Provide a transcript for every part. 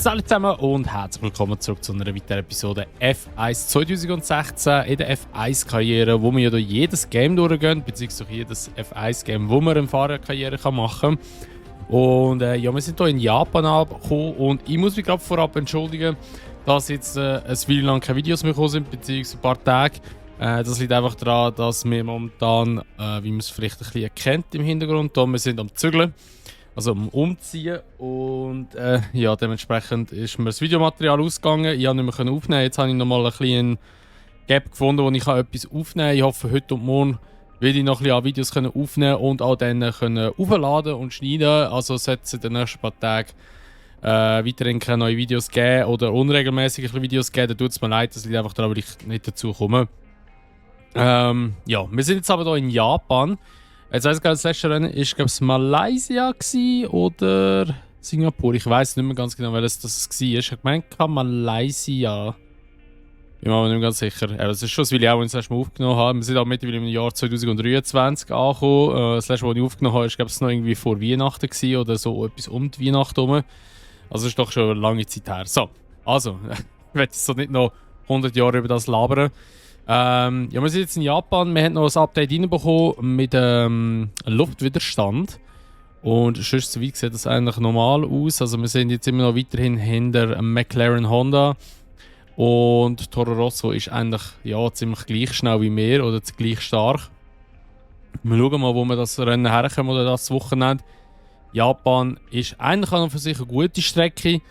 Salut zusammen und herzlich willkommen zurück zu einer weiteren Episode F1 2016 in der F1-Karriere, wo wir ja durch jedes Game durchgehen, beziehungsweise jedes F1-Game, wo man eine Fahrerkarriere machen kann. Und ja, wir sind hier in Japan angekommen und ich muss mich gerade vorab entschuldigen, dass jetzt ein Weile lang keine Videos mehr gekommen sind, beziehungsweise ein paar Tage. Das liegt einfach daran, dass wir momentan, wie man es vielleicht ein bisschen erkennt im Hintergrund, wir sind am Zügeln. Also am Umziehen und ja, dementsprechend ist mir das Videomaterial ausgegangen. Ich konnte nicht mehr aufnehmen. Jetzt habe ich nochmal ein kleinen Gap gefunden, wo ich etwas aufnehmen kann. Ich hoffe, heute und morgen werde ich noch ein bisschen Videos aufnehmen und auch dann aufladen und schneiden. Also sollte es in den nächsten paar Tagen weiterhin keine neuen Videos geben oder unregelmäßige Videos geben, dann tut es mir leid, das liegt einfach daran, weil ich nicht dazu komme. Ja, wir sind jetzt aber hier in Japan. Jetzt weiss ich gar nicht, das letzte Rennen war, glaube ich, Malaysia oder Singapur. Ich weiß nicht mehr ganz genau, welches das war. Ich habe gemeint, Malaysia. Ich bin mir nicht mehr ganz sicher. Das ist schon das, weil ich auch das letzte Mal aufgenommen habe. Wir sind auch mittlerweile im Jahr 2023 angekommen. Das letzte Mal, das ich aufgenommen habe, war, glaube ich, noch irgendwie vor Weihnachten gewesen, oder so etwas um die Weihnachten herum. Also das ist doch schon eine lange Zeit her. So, also, ich werde jetzt so nicht noch 100 Jahre über das labern. Ja, wir sind jetzt in Japan. Wir haben noch ein Update reinbekommen mit Luftwiderstand. Und sonst soweit sieht das eigentlich normal aus. Also wir sind jetzt immer noch weiterhin hinter McLaren Honda. Und Toro Rosso ist eigentlich ja, ziemlich gleich schnell wie wir oder gleich stark. Wir schauen mal, wo wir das Rennen herkommen oder das Wochenende. Japan ist eigentlich an und für sich eine gute Strecke.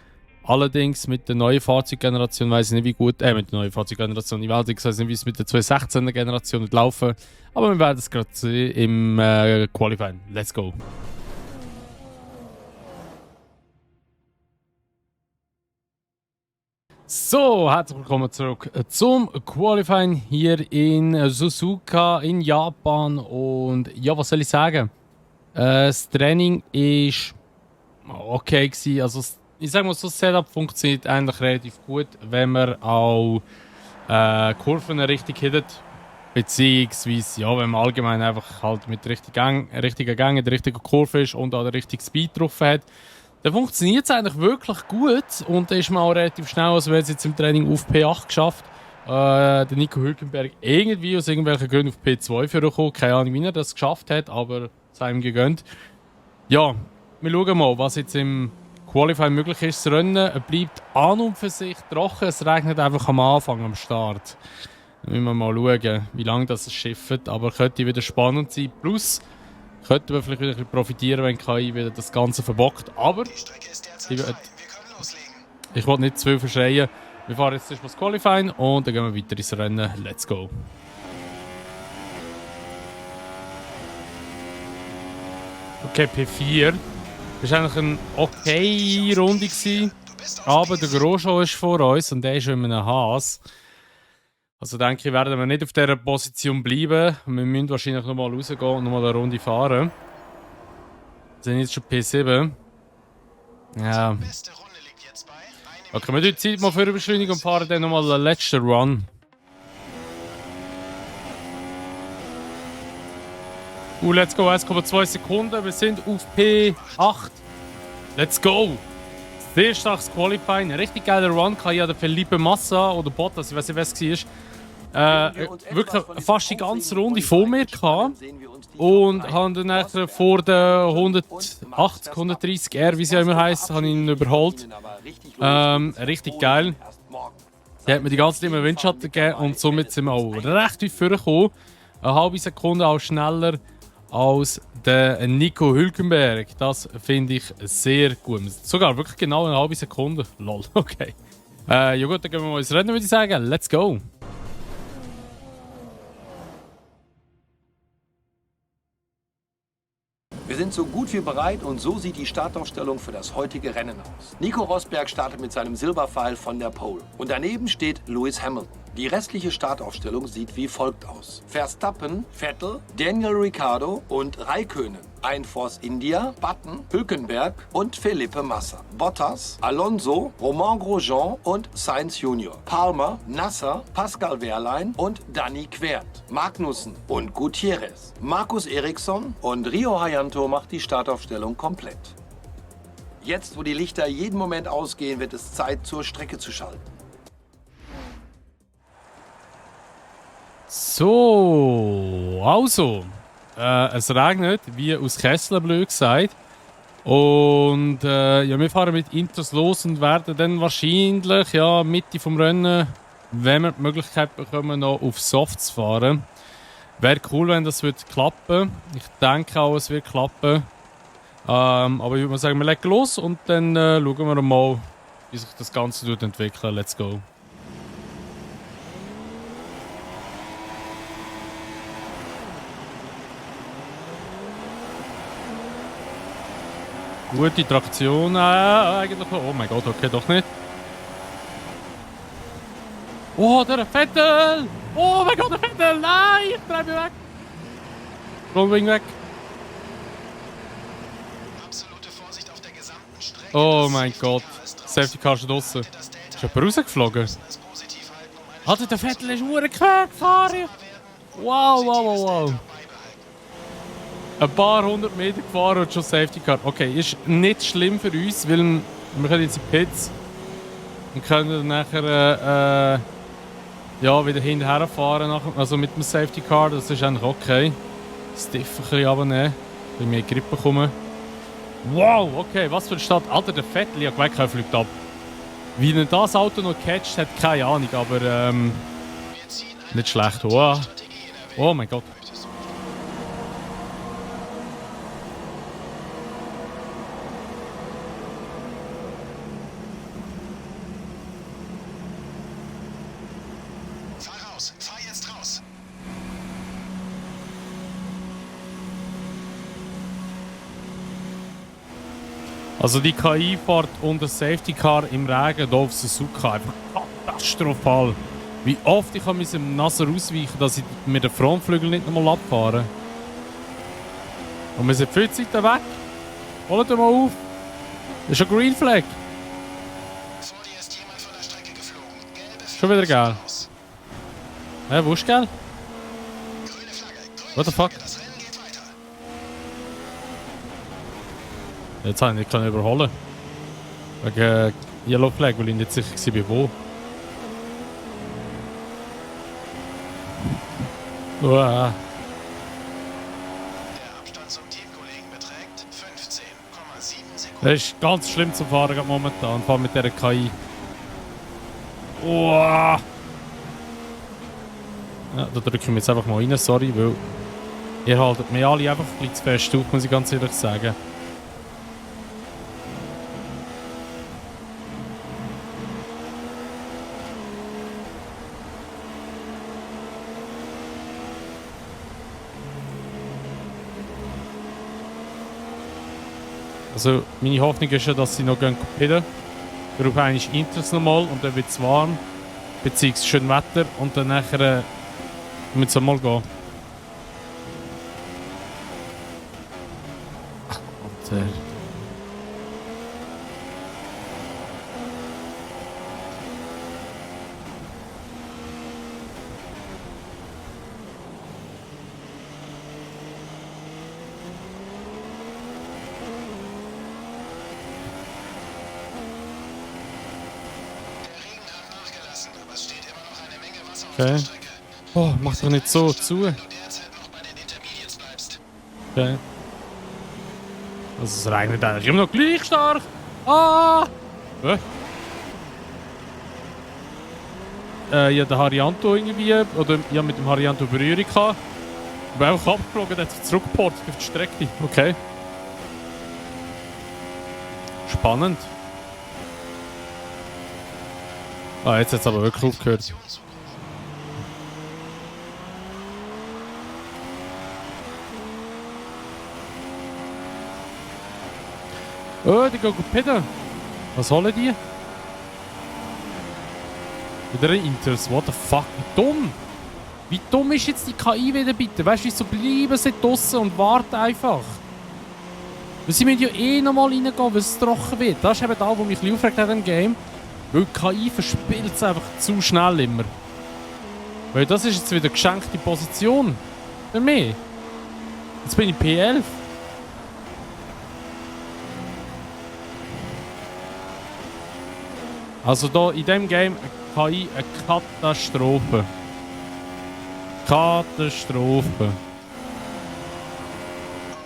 Allerdings mit der neuen Fahrzeuggeneration weiß ich nicht, wie gut. Mit der neuen Fahrzeuggeneration, ich weiß nicht, wie es mit der 2016er Generation wird laufen. Aber wir werden es gerade sehen im Qualifying. Let's go! So, herzlich willkommen zurück zum Qualifying hier in Suzuka in Japan. Und ja, was soll ich sagen? Das Training war okay gewesen. Also, ich sage mal, so das Setup funktioniert eigentlich relativ gut, wenn man auch Kurven richtig hittet. Beziehungsweise, ja, wenn man allgemein einfach halt mit richtigen Gang in der richtigen Kurve ist und auch den richtigen Speed drauf hat, dann funktioniert es eigentlich wirklich gut. Und dann ist man auch relativ schnell, also wir haben es jetzt im Training auf P8 geschafft. Der Nico Hülkenberg irgendwie aus irgendwelchen Gründen auf P2 vorgekommen. Keine Ahnung, wie er das geschafft hat, aber es hat ihm gegönnt. Ja, wir schauen mal, was jetzt im Qualifying möglich ist. Das Rennen bleibt an und für sich trocken. Es regnet einfach am Anfang, am Start. Dann müssen wir mal schauen, wie lange das schifft. Aber könnte wieder spannend sein. Plus könnten wir vielleicht wieder profitieren, wenn KI wieder das Ganze verbockt. Aber ich will nicht zu viel verschreien. Wir fahren jetzt erstmal das Qualifying und dann gehen wir weiter ins Rennen. Let's go! Okay, P4. Das war eigentlich eine okay Runde gewesen, aber der Grosjean ist vor uns und der ist in einem Haas. Also denke ich, werden wir nicht auf dieser Position bleiben. Wir müssen wahrscheinlich nochmal rausgehen und nochmal eine Runde fahren. Wir sind jetzt schon P7. Ja. Okay, wir tun die Zeit mal für Beschleunigung und fahren dann nochmal den letzten Run. Let's go, 1,2 Sekunden. Wir sind auf P8. Let's go! Sehr starkes Qualifying. Ein richtig geiler Run. Ich hatte Felipe Massa oder Bottas, ich weiß nicht, wer es war. Wirklich fast die ganze Runde vor mir gehabt. Und habe dann nachher vor der 180, 130 R, wie sie ja immer heisst, habe ich ihn überholt. Richtig geil. Der hat mir die ganze Zeit immer Windschatten gegeben und somit sind wir auch recht weit vorgekommen. Eine halbe Sekunde auch schneller als der Nico Hülkenberg. Das finde ich sehr gut. Sogar wirklich genau eine halbe Sekunde. Lol, okay. Ja gut, dann gehen wir mal ins Rennen, würde ich sagen. Let's go! Wir sind so gut wie bereit und so sieht die Startaufstellung für das heutige Rennen aus. Nico Rosberg startet mit seinem Silberpfeil von der Pole. Und daneben steht Lewis Hamilton. Die restliche Startaufstellung sieht wie folgt aus. Verstappen, Vettel, Daniel Ricciardo und Räikkönen. Ein Force India, Button, Hülkenberg und Felipe Massa. Bottas, Alonso, Romain Grosjean und Sainz Junior. Palmer, Nasser, Pascal Wehrlein und Danny Quert. Magnussen und Gutierrez. Markus Ericsson und Rio Hayanto macht die Startaufstellung komplett. Jetzt, wo die Lichter jeden Moment ausgehen, wird es Zeit, zur Strecke zu schalten. So, also, es regnet, wie aus Kessel blöd gesagt. Und ja, wir fahren mit Intros los und werden dann wahrscheinlich, ja, Mitte vom Rennen, wenn wir die Möglichkeit bekommen, noch auf Soft zu fahren. Wäre cool, wenn das würde klappen. Ich denke auch, es wird klappen. Aber ich würde mal sagen, wir legen los und dann schauen wir mal, wie sich das Ganze entwickelt. Let's go. Gute Traktion eigentlich. Oh mein Gott, okay, doch nicht. Oh, der Vettel! Oh mein Gott, der Vettel! Nein, ich treibe weg! Frontwing weg. Absolute Vorsicht auf der gesamten Strecke. Oh mein Gott. Safety Car schon draussen. Ist jemand rausgeflogen? Alter, der Vettel ist nur quer gefahren. Wow, wow, wow, wow. Ein paar hundert Meter gefahren und schon Safety Car. Okay, ist nicht schlimm für uns, weil wir können jetzt in die Pits und können dann nachher ja, wieder hinterher fahren, also mit dem Safety Car. Das ist eigentlich okay. Stiff ein bisschen runternehmen, ein bisschen mehr Grip bekommen. Wow, okay, was für eine Stadt. Alter, der Vettel, ich weg, er fliegt ab. Wie er das Auto noch gecatcht hat, keine Ahnung, aber nicht schlecht. Wow. Oh mein Gott. Fahr jetzt raus. Also die KI fährt unter Safety Car im Regen hier auf Suzuka. Einfach katastrophal. Wie oft ich mit dem Nasser ausweichen, dass ich mit den Frontflügel nicht nochmal abfahren. Und wir sind viel Zeit weg. Holt mal auf. Das ist ein Green Flag. Vor dir ist jemand von der Strecke geflogen. Gelbe Schon wieder geil. raus. Wo ist geil? Grüne Flagge. Grüne What the fuck? Flagge. Das Rennen geht weiter. Jetzt habe ich nicht überholen. Wegen Yellow Flag, weil ich nicht sicher war, wo. Uah. Der Abstand zum Teamkollegen beträgt 15,7 Sekunden. Das ist ganz schlimm zu fahren gerade momentan, vor allem mit dieser KI. Uah. Ja, da drücke ich mich jetzt einfach mal rein, sorry, weil ihr haltet mich alle einfach ein bisschen zu fest auf, muss ich ganz ehrlich sagen. Also meine Hoffnung ist ja, dass sie noch gehen pitchen. Darauf einmal Inters nochmal und dann wird es warm, beziehungsweise schön Wetter und dann nachher müssen wir mal gehen. Alter. Der Regen hat nachgelassen, aber es steht immer noch eine Menge Wasser auf Okay. der Strecke. Oh, mach doch nicht so zu. Wenn du derzeit noch bei den Intermediates bleibst. Okay. Also es regnet eigentlich immer noch gleich stark. Ah! Ja, der Harianto irgendwie, oder ja, mit dem Harianto Berührung gehabt. Ich einfach abgeflogen, der hat zurückgeportet auf die Strecke. Okay. Spannend. Ah, jetzt hat es aber wirklich aufgehört. Oh, die gehen pitchen. Was holen die? Wieder ein Inters. What the fuck? Wie dumm! Wie dumm ist jetzt die KI wieder bitte? Weißt du, wieso bleiben sie draussen und warten einfach? Weil sie müssen ja eh nochmal reingehen, weil es trocken wird. Das ist eben da, wo mich ein bisschen aufregt hat im Game. Weil die KI verspielt es einfach zu schnell immer. Weil das ist jetzt wieder eine geschenkte Position. Für mich. Jetzt bin ich P11. Also da in diesem Game KI eine Katastrophe. Katastrophe.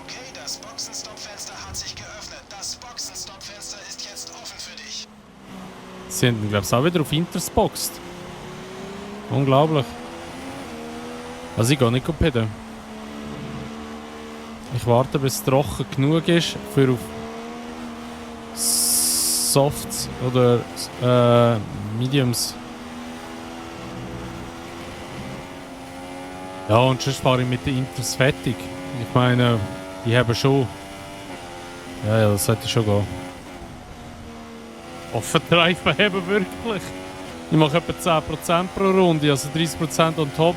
Okay, das Boxenstoppfenster hat sich geöffnet. Das Boxenstoppfenster ist jetzt offen für dich. Sie haben, glaube ich, auch wieder auf Inters geboxt. Unglaublich. Also ich gehe nicht pidden. Ich warte, bis es trocken genug ist, für auf Softs oder Mediums. Ja, und sonst fahre ich mit den Inters fertig. Ich meine, die haben schon... Ja, das sollte schon gehen. Offen Drive haben wirklich. Ich mache etwa 10% pro Runde, also 30% on top.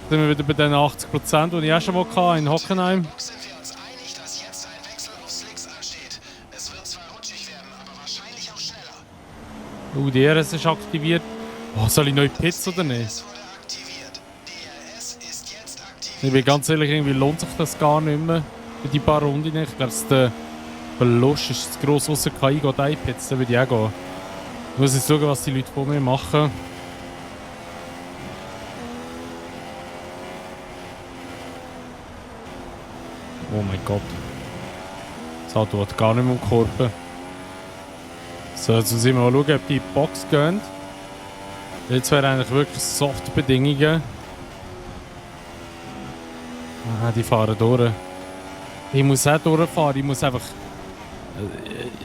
Dann sind wir wieder bei den 80%, die ich auch schon mal hatte, in Hockenheim. Sind wir uns einig, dass jetzt ein Wechsel auf Slicks ansteht. Es wird zwar rutschig werden, aber wahrscheinlich auch schneller. DRS ist aktiviert. Oh, soll ich neue Pits oder nicht? Es wurde aktiviert. DRS ist jetzt aktiviert. Ich bin ganz ehrlich, irgendwie lohnt sich das gar nicht mehr für die paar Runden. Ich glaube, der Verlust ist zu gross, ausser KI geht ein Pits, dann würde ich auch gehen. Ich muss jetzt schauen, was die Leute von mir machen. Oh mein Gott. Das Auto hat gar nicht mehr umkurven. So, jetzt müssen wir mal schauen, ob die in die Box gehen. Jetzt wären eigentlich wirklich soft Bedingungen. Ah, die fahren durch. Ich muss auch durchfahren, ich muss einfach...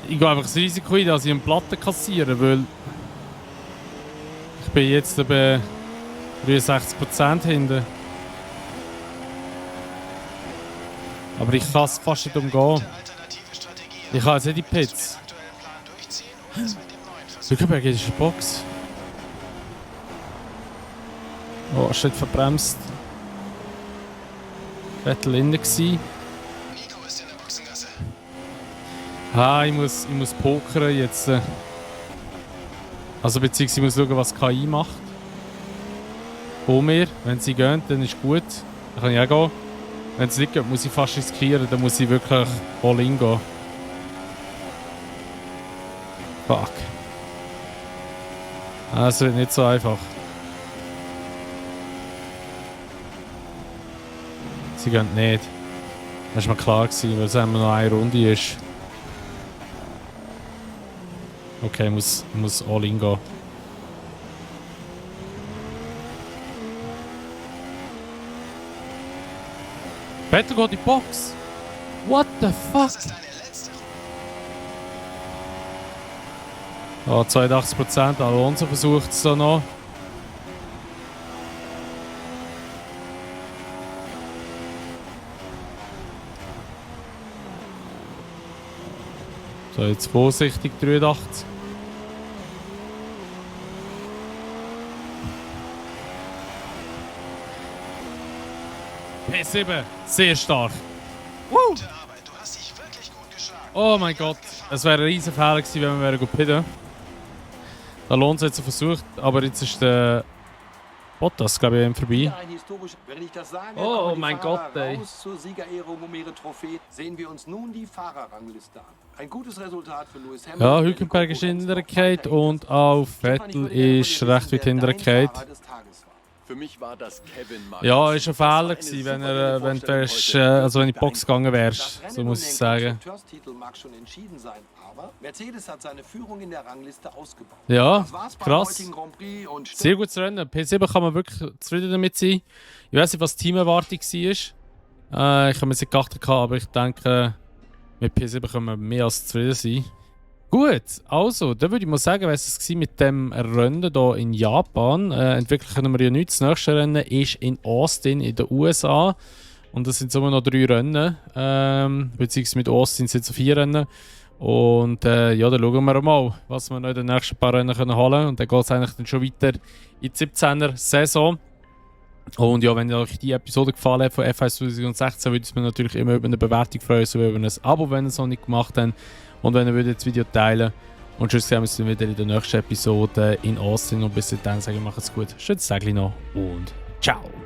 Ich gehe einfach das Risiko ein, dass ich einen Platten kassiere, weil... Ich bin jetzt bei 63% hinten. Aber ich kann es fast nicht umgehen. Alternative Strategien. Ich kann jetzt nicht die Den Pits. aktuellen Plan durchziehen oder es mit dem neuen versuchen. Zuckerberg ist eine Box. Oh, ist nicht verbremst. Vettel innen gsi. Nico ist in der Boxengasse. Ah, ich muss pokern jetzt. Also beziehungsweise ich muss schauen, was KI macht. Vor mir, wenn sie gehen, dann ist gut. Dann kann ich auch gehen. Wenn es nicht geht, muss ich fast riskieren, dann muss ich wirklich all in gehen. Fuck. Das wird nicht so einfach. Sie gehen nicht. Das war mir klar gewesen, weil es immer noch eine Runde ist. Okay, ich muss all in gehen. Vettel geht in die Box. What the fuck? Das ist deine letzte Runde. Ja, 82%. Alonso versucht es da noch. So, jetzt vorsichtig 83. P7, sehr stark. Gute Arbeit. Du hast dich wirklich gut geschlagen. Oh mein Gott, es wäre ein riesen Fehler gewesen, wenn wir gut pidden. Alonso hat es versucht, aber jetzt ist der Bottas, glaube ich, vorbei. Ein historisch, wenn ich das sage, Oh, kommen die mein Fahrer Gott, ey. raus zur Siegerehrung um ihre Trophäe. Sehen wir uns nun die Fahrerrangliste an. Ein gutes Resultat für Lewis Hamilton. Ja, Hülkenberg ist hintergekehrt und auch Vettel ist recht weit hintergekehrt. Für mich war das Kevin Magnussen. Ja, ist ein Das war Fehler eine gewesen, super wenn er, wenn Vorstellung du heute. also wenn in die Box gegangen wärst, so muss ich sagen. Konstrukteurstitel mag schon entschieden sein, aber Mercedes hat seine Führung in der Rangliste ausgebaut. Ja, Das war's beim krass. heutigen Grand Prix und Sehr gutes Rennen. P7 kann man wirklich zufrieden damit sein. Ich weiß nicht, was die Teamerwartung war. Ich habe mir nicht geachtet, aber ich denke, mit P7 können wir mehr als zufrieden sein. Gut, also, dann würde ich mal sagen, was es war mit dem Rennen hier in Japan. Entwickeln können wir ja nichts. Das nächste Rennen ist in Austin in den USA. Und das sind immer noch 3 Rennen. Beziehungsweise mit Austin sind es 4 Rennen. Und ja, dann schauen wir mal, was wir noch in den nächsten paar Rennen können holen können. Und dann geht es eigentlich dann schon weiter in die 17er Saison. Und ja, wenn euch die Episode gefallen hat von F1 2016, würde ich mich natürlich immer über eine Bewertung freuen, sowie über ein Abo, wenn ihr es noch nicht gemacht habt. Und wenn ihr das Video teilen. Und tschüss, sehen wir uns wieder in der nächsten Episode in Austin. Und bis dahin sagen wir, macht's gut. Schönes Tag noch und ciao.